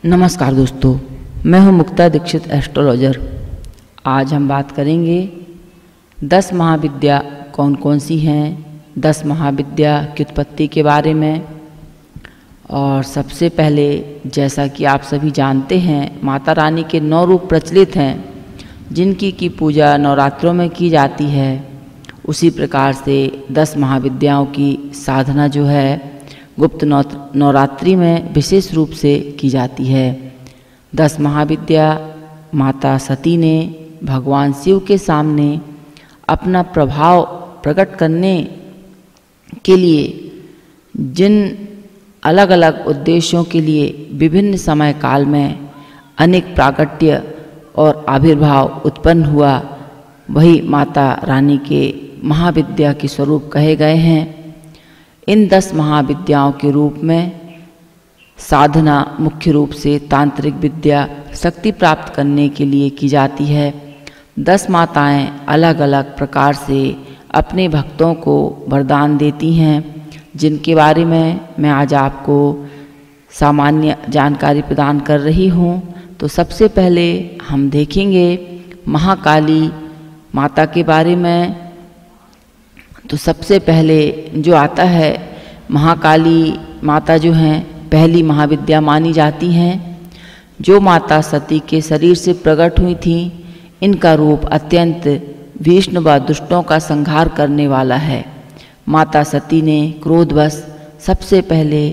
नमस्कार दोस्तों, मैं हूं मुक्ता दीक्षित एस्ट्रोलॉजर। आज हम बात करेंगे 10 महाविद्या कौन कौन सी हैं, 10 महाविद्या की उत्पत्ति के बारे में। और सबसे पहले, जैसा कि आप सभी जानते हैं, माता रानी के 9 रूप प्रचलित हैं जिनकी की पूजा नवरात्रों में की जाती है। उसी प्रकार से 10 महाविद्याओं की साधना जो है गुप्त नवरात्रि में विशेष रूप से की जाती है। 10 महाविद्या माता सती ने भगवान शिव के सामने अपना प्रभाव प्रकट करने के लिए जिन अलग अलग उद्देश्यों के लिए विभिन्न समय काल में अनेक प्राकट्य और आविर्भाव उत्पन्न हुआ, वही माता रानी के महाविद्या के स्वरूप कहे गए हैं। इन 10 महाविद्याओं के रूप में साधना मुख्य रूप से तांत्रिक विद्या शक्ति प्राप्त करने के लिए की जाती है। 10 माताएं अलग अलग प्रकार से अपने भक्तों को वरदान देती हैं, जिनके बारे में मैं आज आपको सामान्य जानकारी प्रदान कर रही हूँ। तो सबसे पहले हम देखेंगे महाकाली माता के बारे में। तो सबसे पहले जो आता है, महाकाली माता जो हैं पहली महाविद्या मानी जाती हैं। जो माता सती के शरीर से प्रकट हुई थी, इनका रूप अत्यंत भीषण व दुष्टों का संहार करने वाला है। माता सती ने क्रोधवश सबसे पहले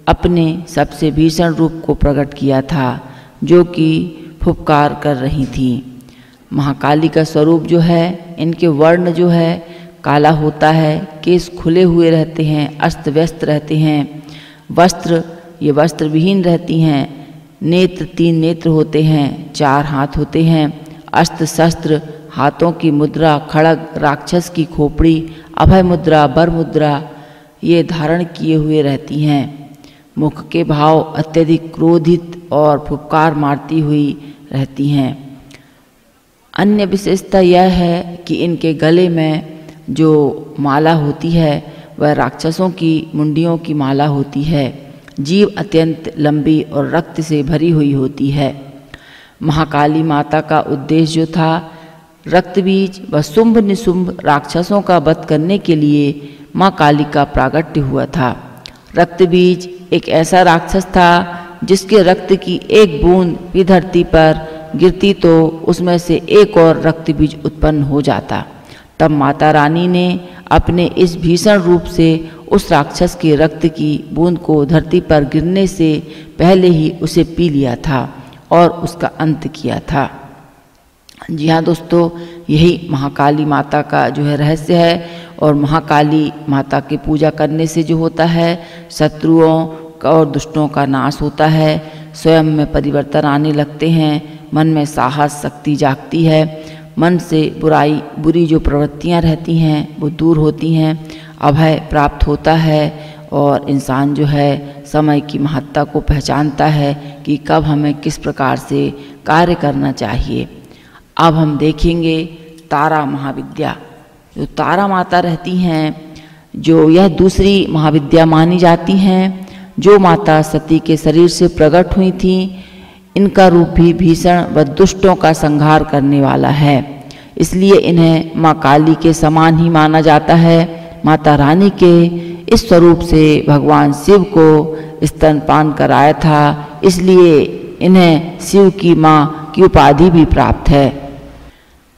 अपने सबसे भीषण रूप को प्रकट किया था, जो कि फुफकार कर रही थी। महाकाली का स्वरूप जो है, इनके वर्ण जो है काला होता है, केस खुले हुए रहते हैं, अस्त व्यस्त रहते हैं, ये वस्त्र विहीन रहती हैं, नेत्र 3 नेत्र होते हैं, 4 हाथ होते हैं, अस्त्र शस्त्र, हाथों की मुद्रा, खड़ग, राक्षस की खोपड़ी, अभय मुद्रा, बर मुद्रा ये धारण किए हुए रहती हैं। मुख के भाव अत्यधिक क्रोधित और फुफकार मारती हुई रहती हैं। अन्य विशेषता यह है कि इनके गले में जो माला होती है वह राक्षसों की मुंडियों की माला होती है। जीभ अत्यंत लंबी और रक्त से भरी हुई होती है। महाकाली माता का उद्देश्य जो था, रक्तबीज व शुंभ निशुंभ राक्षसों का वध करने के लिए माँ काली का प्रागट्य हुआ था। रक्तबीज एक ऐसा राक्षस था जिसके रक्त की एक बूंद भी धरती पर गिरती तो उसमें से एक और रक्तबीज उत्पन्न हो जाता। तब माता रानी ने अपने इस भीषण रूप से उस राक्षस के रक्त की बूंद को धरती पर गिरने से पहले ही उसे पी लिया था और उसका अंत किया था। जी हाँ दोस्तों, यही महाकाली माता का जो है रहस्य है। और महाकाली माता की पूजा करने से जो होता है, शत्रुओं का और दुष्टों का नाश होता है, स्वयं में परिवर्तन आने लगते हैं, मन में साहस शक्ति जागती है, मन से बुरी जो प्रवृत्तियां रहती हैं वो दूर होती हैं, अभय प्राप्त होता है और इंसान जो है समय की महत्ता को पहचानता है कि कब हमें किस प्रकार से कार्य करना चाहिए। अब हम देखेंगे तारा महाविद्या। जो तारा माता रहती हैं, जो यह दूसरी महाविद्या मानी जाती हैं, जो माता सती के शरीर से प्रकट हुई थी, इनका रूप भी भीषण व दुष्टों का संहार करने वाला है। इसलिए इन्हें माँ काली के समान ही माना जाता है। माता रानी के इस स्वरूप से भगवान शिव को स्तनपान कराया था, इसलिए इन्हें शिव की माँ की उपाधि भी प्राप्त है।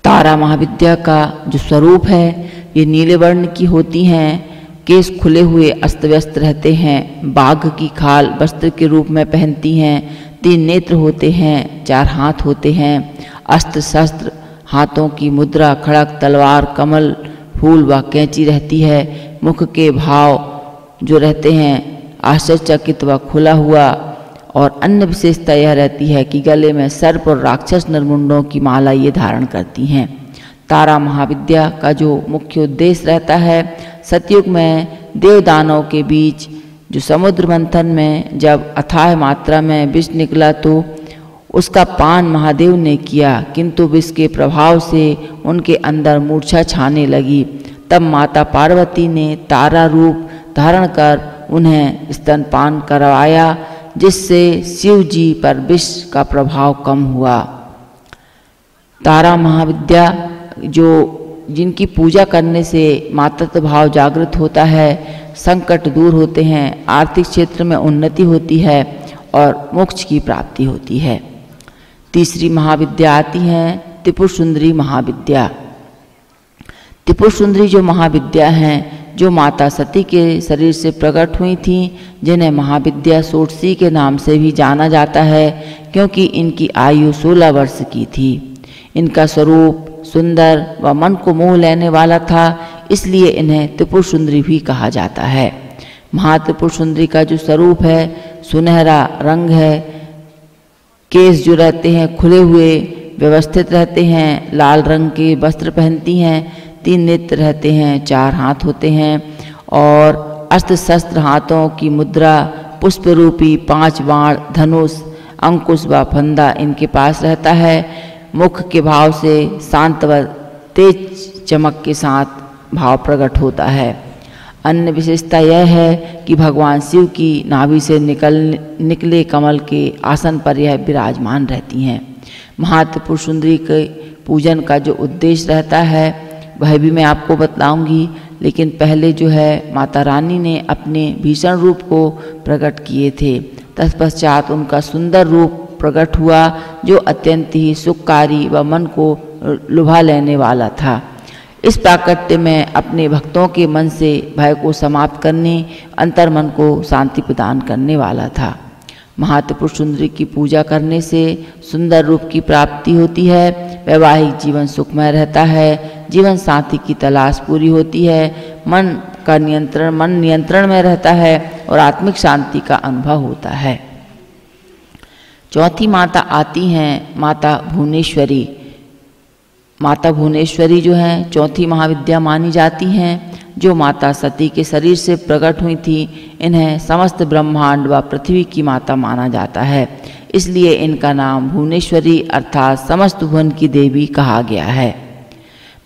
तारा महाविद्या का जो स्वरूप है, ये नीले वर्ण की होती हैं, केस खुले हुए अस्त व्यस्त रहते हैं, बाघ की खाल वस्त्र के रूप में पहनती हैं, 3 नेत्र होते हैं, 4 हाथ होते हैं, अस्त्र शस्त्र, हाथों की मुद्रा, खड़ग, तलवार, कमल, फूल व कैंची रहती है। मुख के भाव जो रहते हैं आश्चर्यचकित व खुला हुआ। और अन्य विशेषता यह रहती है कि गले में सर्प और राक्षस नरमुंडों की माला ये धारण करती हैं। तारा महाविद्या का जो मुख्य उद्देश्य रहता है, सतयुग में देव दानव के बीच जो समुद्र मंथन में जब अथाह मात्रा में विष निकला तो उसका पान महादेव ने किया, किंतु विष के प्रभाव से उनके अंदर मूर्छा छाने लगी। तब माता पार्वती ने तारा रूप धारण कर उन्हें स्तनपान करवाया। जिससे शिव जी पर विष का प्रभाव कम हुआ। तारा महाविद्या जिनकी पूजा करने से मातृत्व भाव जागृत होता है, संकट दूर होते हैं, आर्थिक क्षेत्र में उन्नति होती है और मोक्ष की प्राप्ति होती है। तीसरी महाविद्या आती है त्रिपुर सुंदरी महाविद्या। त्रिपुर सुंदरी जो महाविद्या हैं, जो माता सती के शरीर से प्रकट हुई थीं, जिन्हें महाविद्या षोडशी के नाम से भी जाना जाता है, क्योंकि इनकी आयु 16 वर्ष की थी। इनका स्वरूप सुंदर व मन को मोह लेने वाला था, इसलिए इन्हें त्रिपुर सुंदरी भी कहा जाता है। महात्रिपुर सुंदरी का जो स्वरूप है, सुनहरा रंग है, केस जो रहते हैं खुले हुए व्यवस्थित रहते हैं, लाल रंग के वस्त्र पहनती हैं, 3 नेत्र रहते हैं, 4 हाथ होते हैं और अस्त्र शस्त्र हाथों की मुद्रा, पुष्प रूपी 5 बाण, धनुष, अंकुश व फंदा इनके पास रहता है। मुख के भाव से शांत व तेज चमक के साथ भाव प्रकट होता है। अन्य विशेषता यह है कि भगवान शिव की नाभि से निकले कमल के आसन पर यह विराजमान रहती हैं। महात्रिपुर सुंदरी के पूजन का जो उद्देश्य रहता है वह भी मैं आपको बताऊंगी, लेकिन पहले जो है माता रानी ने अपने भीषण रूप को प्रकट किए थे। तत्पश्चात उनका सुंदर रूप प्रकट हुआ, जो अत्यंत ही सुखकारी व मन को लुभा लेने वाला था। इस प्राकट्य में अपने भक्तों के मन से भय को समाप्त करने, अंतर्मन को शांति प्रदान करने वाला था। महात्रिपुर सुंदरी की पूजा करने से सुंदर रूप की प्राप्ति होती है, वैवाहिक जीवन सुखमय रहता है, जीवन साथी की तलाश पूरी होती है, मन नियंत्रण में रहता है और आत्मिक शांति का अनुभव होता है। चौथी माता आती हैं माता भुवनेश्वरी। माता भुवनेश्वरी जो हैं चौथी महाविद्या मानी जाती हैं, जो माता सती के शरीर से प्रकट हुई थी। इन्हें समस्त ब्रह्मांड व पृथ्वी की माता माना जाता है, इसलिए इनका नाम भुवनेश्वरी अर्थात समस्त भुवन की देवी कहा गया है।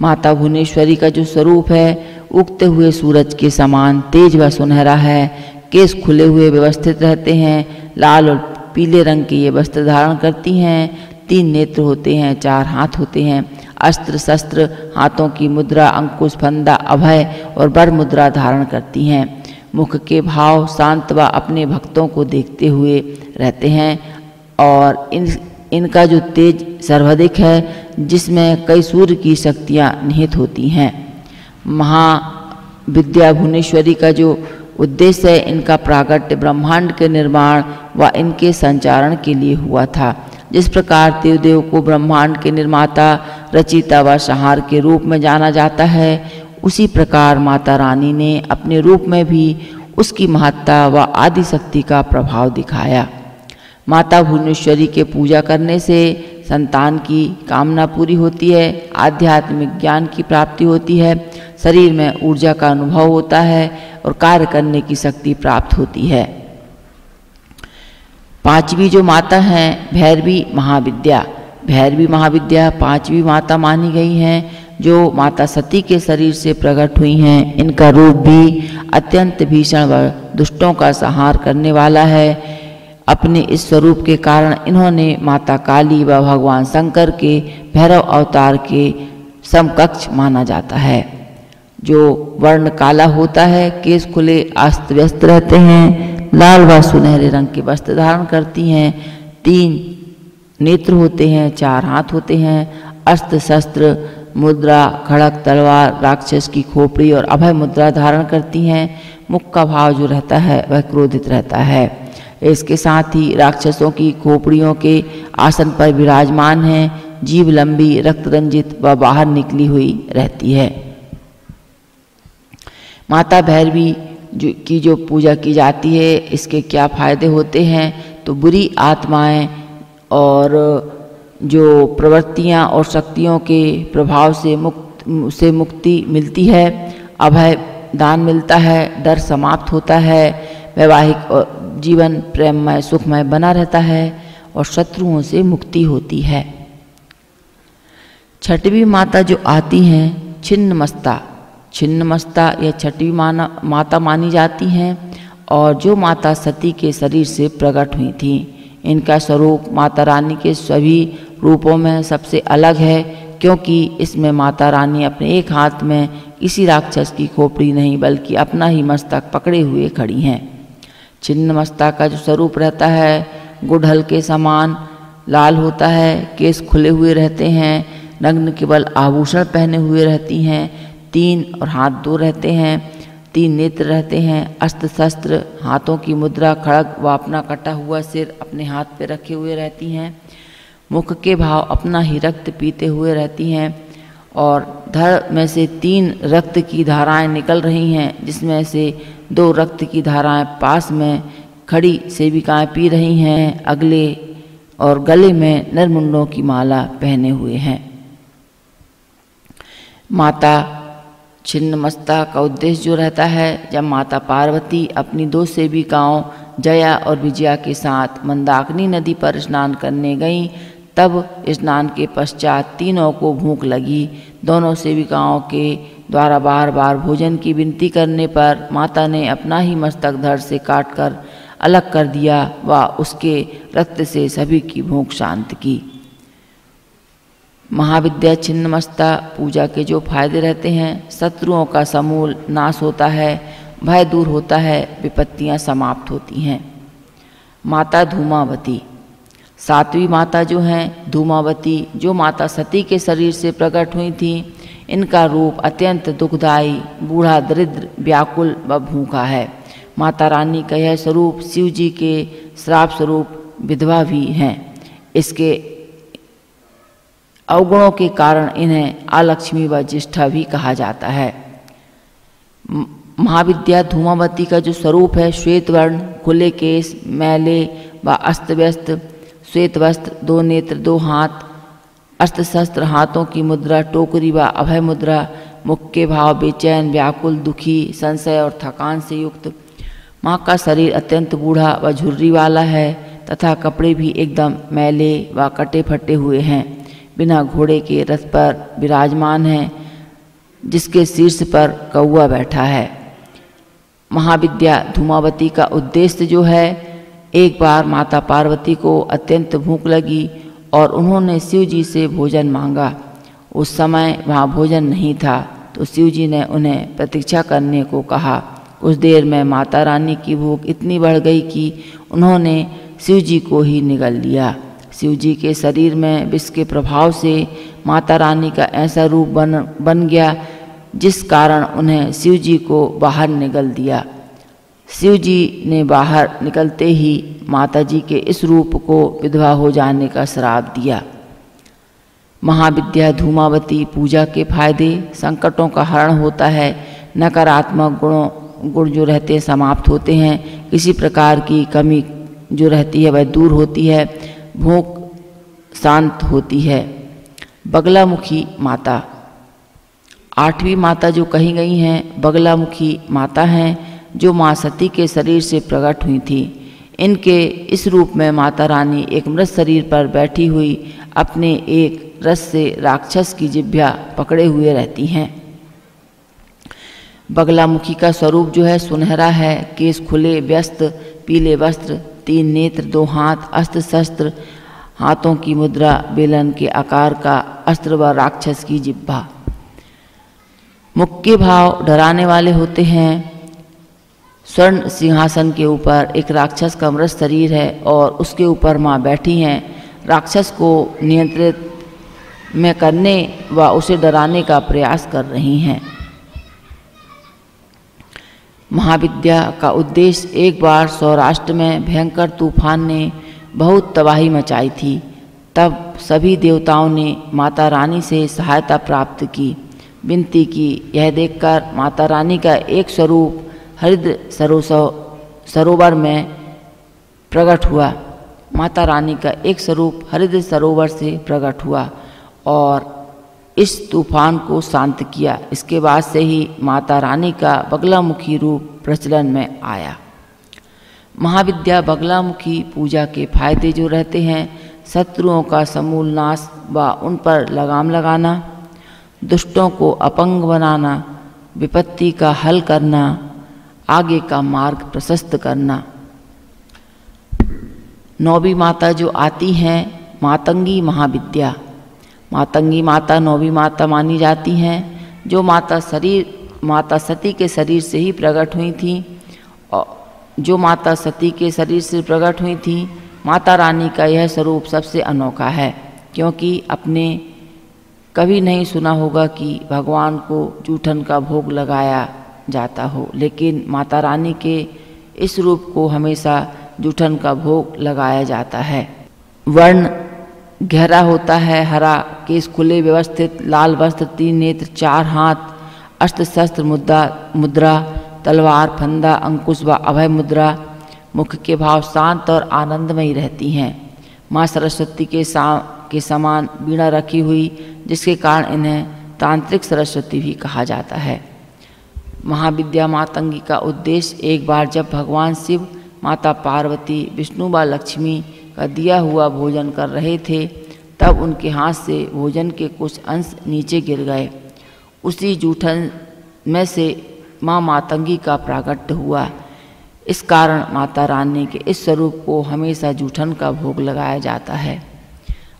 माता भुवनेश्वरी का जो स्वरूप है उगते हुए सूरज के समान तेज व सुनहरा है। केस खुले हुए व्यवस्थित रहते हैं, लाल और पीले रंग के ये वस्त्र धारण करती हैं, 3 नेत्र होते हैं, 4 हाथ होते हैं, अस्त्र शस्त्र हाथों की मुद्रा, अंकुश, फंदा, अभय और बर मुद्रा धारण करती हैं। मुख के भाव शांत व अपने भक्तों को देखते हुए रहते हैं और इनका जो तेज सर्वाधिक है, जिसमें कई सूर्य की शक्तियाँ निहित होती हैं। महाविद्या भुवनेश्वरी का जो उद्देश्य है, इनका प्राकट्य ब्रह्मांड के निर्माण व इनके संचारण के लिए हुआ था। जिस प्रकार देवदेव को ब्रह्मांड के निर्माता, रचयिता व संहार के रूप में जाना जाता है, उसी प्रकार माता रानी ने अपने रूप में भी उसकी महत्ता व आदि शक्ति का प्रभाव दिखाया। माता भुवनेश्वरी के पूजा करने से संतान की कामना पूरी होती है, आध्यात्मिक ज्ञान की प्राप्ति होती है, शरीर में ऊर्जा का अनुभव होता है और कार्य करने की शक्ति प्राप्त होती है। 5वीं जो माता हैं भैरवी महाविद्या। भैरवी महाविद्या 5वीं माता मानी गई हैं, जो माता सती के शरीर से प्रकट हुई हैं। इनका रूप भी अत्यंत भीषण व दुष्टों का संहार करने वाला है। अपने इस स्वरूप के कारण इन्होंने माता काली व भगवान शंकर के भैरव अवतार के समकक्ष माना जाता है। जो वर्ण काला होता है, केस खुले अस्त व्यस्त रहते हैं, लाल व सुनहरे रंग के वस्त्र धारण करती हैं, 3 नेत्र होते हैं, 4 हाथ होते हैं, अस्त्र शस्त्र मुद्रा, खड़ग, तलवार, राक्षस की खोपड़ी और अभय मुद्रा धारण करती हैं। मुख का भाव जो रहता है वह क्रोधित रहता है। इसके साथ ही राक्षसों की खोपड़ियों के आसन पर विराजमान हैं। जीभ लंबी, रक्त रंजित व बाहर निकली हुई रहती है। माता भैरवी की जो पूजा की जाती है, इसके क्या फायदे होते हैं? तो बुरी आत्माएं और जो प्रवृत्तियां और शक्तियों के प्रभाव से मुक्ति मिलती है, अभय दान मिलता है, डर समाप्त होता है, वैवाहिक जीवन प्रेममय सुखमय बना रहता है और शत्रुओं से मुक्ति होती है। 6वीं माता जो आती हैं छिन्नमस्ता। छिन्नमस्ता यह 6वीं माता मानी जाती हैं और जो माता सती के शरीर से प्रकट हुई थीं। इनका स्वरूप माता रानी के सभी रूपों में सबसे अलग है, क्योंकि इसमें माता रानी अपने एक हाथ में किसी राक्षस की खोपड़ी नहीं बल्कि अपना ही मस्तक पकड़े हुए खड़ी हैं। छिन्न मस्तक का जो स्वरूप रहता है गुड़हल के समान लाल होता है, केस खुले हुए रहते हैं, नग्न केवल आभूषण पहने हुए रहती हैं, 3 और हाथ 2 रहते हैं, 3 नेत्र रहते हैं, अस्त्र शस्त्र, हाथों की मुद्रा, खड़ग व अपना कटा हुआ सिर अपने हाथ पे रखे हुए रहती हैं, मुख के भाव अपना ही रक्त पीते हुए रहती हैं और धड़ में से 3 रक्त की धाराएं निकल रही हैं, जिसमें से 2 रक्त की धाराएं पास में खड़ी सेविकाएं पी रही हैं, अगले और गले में नरमुंडों की माला पहने हुए हैं। माता छिन्नमस्ता का उद्देश्य जो रहता है, जब माता पार्वती अपनी 2 सेविकाओं जया और विजया के साथ मंदाकिनी नदी पर स्नान करने गईं, तब स्नान के पश्चात तीनों को भूख लगी। दोनों सेविकाओं के द्वारा बार बार भोजन की विनती करने पर माता ने अपना ही मस्तक धड़ से काटकर अलग कर दिया व उसके रक्त से सभी की भूख शांत की। महाविद्या छिन्नमस्ता पूजा के जो फायदे रहते हैं, शत्रुओं का समूल नाश होता है, भय दूर होता है, विपत्तियां समाप्त होती हैं। माता धूमावती, 7वीं माता जो हैं धूमावती, जो माता सती के शरीर से प्रकट हुई थी, इनका रूप अत्यंत दुखदायी, बूढ़ा, दरिद्र, व्याकुल व भूखा है। माता रानी का यह स्वरूप शिव जी के श्राप स्वरूप विधवा भी हैं। इसके अवगुणों के कारण इन्हें अलक्ष्मी व ज्येष्ठा भी कहा जाता है। महाविद्या धूमावती का जो स्वरूप है श्वेत वर्ण, खुले केस, मैले व अस्त व्यस्त, श्वेत वस्त्र, 2 नेत्र, 2 हाथ, अस्त्र शस्त्र, हाथों की मुद्रा, टोकरी व अभय मुद्रा, मुख के भाव बेचैन, व्याकुल, दुखी, संशय और थकान से युक्त। माँ का शरीर अत्यंत बूढ़ा व झुर्री वाला है तथा कपड़े भी एकदम मैले व कटे फटे हुए हैं। बिना घोड़े के रथ पर विराजमान है, जिसके शीर्ष पर कौवा बैठा है। महाविद्या धूमावती का उद्देश्य जो है, एक बार माता पार्वती को अत्यंत भूख लगी और उन्होंने शिव जी से भोजन मांगा। उस समय वहाँ भोजन नहीं था, तो शिव जी ने उन्हें प्रतीक्षा करने को कहा। कुछ देर में माता रानी की भूख इतनी बढ़ गई कि उन्होंने शिव जी को ही निगल लिया। शिव जी के शरीर में विष के प्रभाव से माता रानी का ऐसा रूप बन गया, जिस कारण उन्हें शिव जी को बाहर निगल दिया। शिव जी ने बाहर निकलते ही माता जी के इस रूप को विधवा हो जाने का श्राप दिया। महाविद्या धूमावती पूजा के फायदे, संकटों का हरण होता है, नकारात्मक गुण जो रहते हैं समाप्त होते हैं, किसी प्रकार की कमी जो रहती है वह दूर होती है, भूख शांत होती है। बगलामुखी माता, 8वीं माता जो कही गई हैं बगलामुखी माता हैं, जो माँ सती के शरीर से प्रकट हुई थी। इनके इस रूप में माता रानी एक मृत शरीर पर बैठी हुई अपने एक रस से राक्षस की जिह्वा पकड़े हुए रहती हैं। बगलामुखी का स्वरूप जो है सुनहरा है, केस खुले, व्यस्त, पीले वस्त्र, 3 नेत्र, 2 हाथ, अस्त्र शस्त्र, हाथों की मुद्रा, बेलन के आकार का अस्त्र व राक्षस की जिह्वा। मुख के भाव डराने वाले होते हैं। स्वर्ण सिंहासन के ऊपर एक राक्षस का मृत शरीर है और उसके ऊपर माँ बैठी हैं। राक्षस को नियंत्रित में करने व उसे डराने का प्रयास कर रही हैं। महाविद्या का उद्देश्य, एक बार सौराष्ट्र में भयंकर तूफान ने बहुत तबाही मचाई थी। तब सभी देवताओं ने माता रानी से सहायता प्राप्त की, विनती की। यह देखकर माता रानी का एक स्वरूप हरिद्र सरोवर में प्रकट हुआ। माता रानी का एक स्वरूप हरिद्र सरोवर से प्रकट हुआ और इस तूफान को शांत किया। इसके बाद से ही माता रानी का बगलामुखी रूप प्रचलन में आया। महाविद्या बगलामुखी पूजा के फायदे जो रहते हैं, शत्रुओं का समूल नाश व उन पर लगाम लगाना, दुष्टों को अपंग बनाना, विपत्ति का हल करना, आगे का मार्ग प्रशस्त करना। नौवीं माता जो आती हैं मातंगी महाविद्या। मातंगी माता नौवीं माता मानी जाती हैं, जो माता सती के शरीर से ही प्रकट हुई थी। और जो माता सती के शरीर से प्रकट हुई थी, माता रानी का यह स्वरूप सबसे अनोखा है, क्योंकि आपने कभी नहीं सुना होगा कि भगवान को जूठन का भोग लगाया जाता हो, लेकिन माता रानी के इस रूप को हमेशा जूठन का भोग लगाया जाता है। वर्ण गहरा होता है, हरा, केस खुले व्यवस्थित, लाल वस्त्र, 3 नेत्र, 4 हाथ, अस्त्र शस्त्र मुद्रा, तलवार, फंदा, अंकुश व अभय मुद्रा। मुख के भाव शांत और आनंदमयी रहती हैं। माँ सरस्वती के समान वीणा रखी हुई, जिसके कारण इन्हें तांत्रिक सरस्वती भी कहा जाता है। महाविद्या मातंगी का उद्देश्य एक बार जब भगवान शिव, माता पार्वती, विष्णु व लक्ष्मी का दिया हुआ भोजन कर रहे थे, तब उनके हाथ से भोजन के कुछ अंश नीचे गिर गए। उसी जूठन में से माँ मातंगी का प्राकट्य हुआ। इस कारण माता रानी के इस स्वरूप को हमेशा जूठन का भोग लगाया जाता है।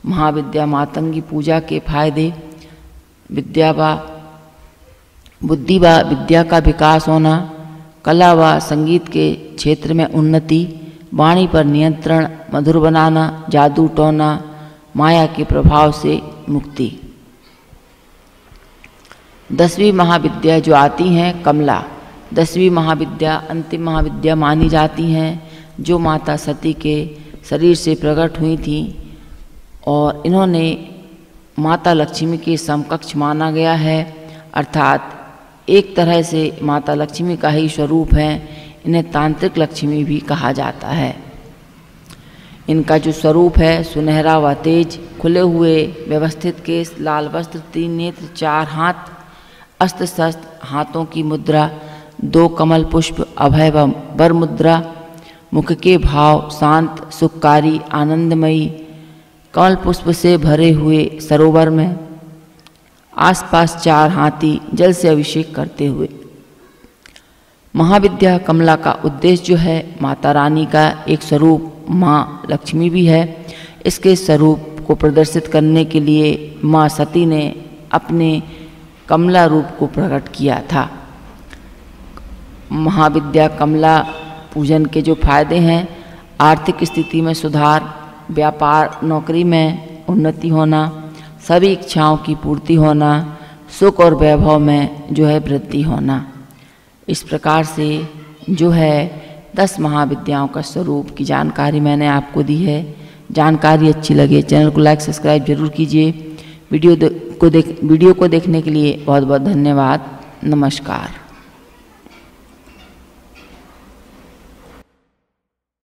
महाविद्या मातंगी पूजा के फायदे: बुद्धि व विद्या का विकास होना, कला व संगीत के क्षेत्र में उन्नति, वाणी पर नियंत्रण, मधुर बनाना, जादू टोना, माया के प्रभाव से मुक्ति। 10वीं महाविद्या जो आती हैं कमला। 10वीं महाविद्या अंतिम महाविद्या मानी जाती हैं, जो माता सती के शरीर से प्रकट हुई थी और इन्होंने माता लक्ष्मी के समकक्ष माना गया है, अर्थात एक तरह से माता लक्ष्मी का ही स्वरूप है। इन्हें तांत्रिक लक्ष्मी भी कहा जाता है। इनका जो स्वरूप है सुनहरा व तेज, खुले हुए व्यवस्थित केस, लाल वस्त्र, 3 नेत्र, 4 हाथ, अस्त्र शस्त्र, हाथों की मुद्रा, 2 कमल पुष्प, अभय व वर मुद्रा। मुख के भाव शांत, सुखकारी, आनंदमयी, कमल पुष्प से भरे हुए सरोवर में, आसपास 4 हाथी जल से अभिषेक करते हुए। महाविद्या कमला का उद्देश्य जो है माता रानी का एक स्वरूप माँ लक्ष्मी भी है। इसके स्वरूप को प्रदर्शित करने के लिए माँ सती ने अपने कमला रूप को प्रकट किया था। महाविद्या कमला पूजन के जो फायदे हैं: आर्थिक स्थिति में सुधार, व्यापार नौकरी में उन्नति होना, सभी इच्छाओं की पूर्ति होना, सुख और वैभव में जो है वृद्धि होना। इस प्रकार से जो है 10 महाविद्याओं का स्वरूप की जानकारी मैंने आपको दी है। जानकारी अच्छी लगे चैनल को लाइक सब्सक्राइब जरूर कीजिए। वीडियो को देखने के लिए बहुत बहुत धन्यवाद। नमस्कार।